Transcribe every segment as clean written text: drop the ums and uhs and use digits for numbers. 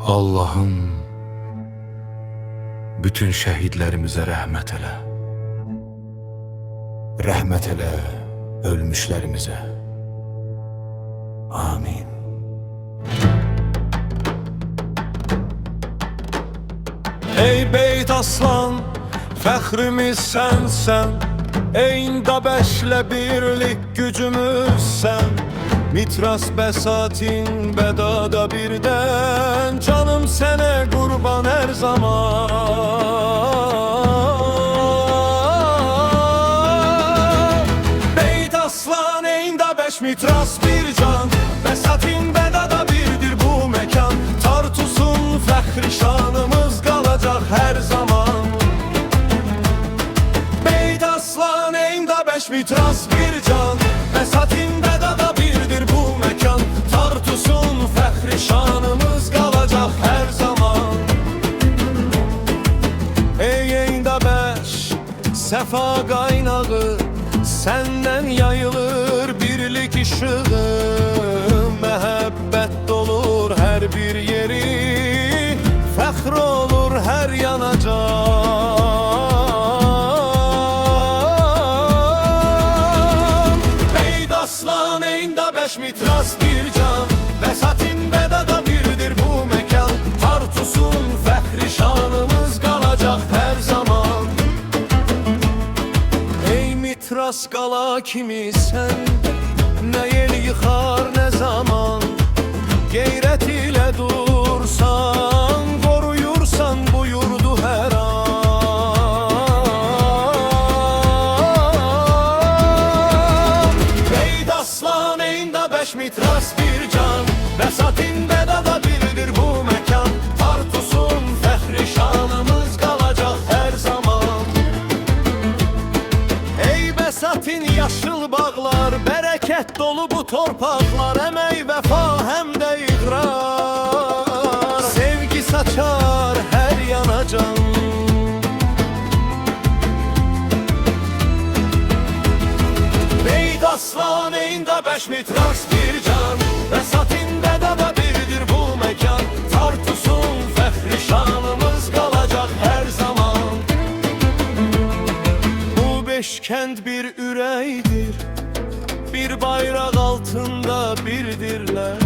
Allah'ım bütün şehitlerimize rahmet ele. Rahmet ele ölmüşlerimize. Amin. Ey Beyt Aslan, fəxrimiz sənsən. Eyndə bəşlə birlik gücümüz sən. Mitras bəsatin bədada birdən. Canım sənə qurban hər zaman. Beyt Aslan, eyndə bəş mitras bir can. Bəsatin bədada birdir bu məkan. Tartusun fəxri şanımız qalacaq hər zaman. Beyt Aslan, eyndə bəş mitras bir can. Bəsatin bədada birdir bu məkan. Tartusun fəxri şanımız qalacaq hər zaman. Ey eyndə bəş səfa qaynağı, səndən yayılır birlik işığı. Məhəbbət dolur hər bir yeri, fəxr olur hər yanacaq. Beyt Aslan, eyndə bəş mitras bir can. Bəsatin bədada birdir bu məkan. Tartusun fəxri şanımız qalacaq hər zaman. Ey mitras qala kimi sən, nə yel yıxar nə zaman. Qeyrət ilə dursan, qoruyursan bu yurdu hər an. Beyt Aslan, eyndə bəş mitras bir can. Bəsatin bədada birdir bu məkan. Tartusun fəxri şanımız qalacaq hər zaman. Ey Bəsatin yaşıl bağlar, bərəkət dolu bu torpaqlar. Əmək vəfa həm də iqrar, sevgi saçar hər yana can. Beyt Aslan, eyndə bəş mitras bir can. Bəsatin bədada birdir bu məkan. Tartusun fəxri şanımız qalacaq hər zaman. Bu beş kənd bir ürəkdir, bir bayraq altında birdirlər.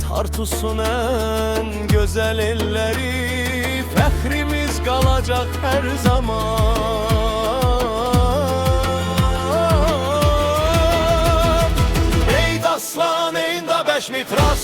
Tartusun ən gözəl elləri, fəxrimiz qalacaq hər zaman. Beyt Aslan, eyndə bəş mitras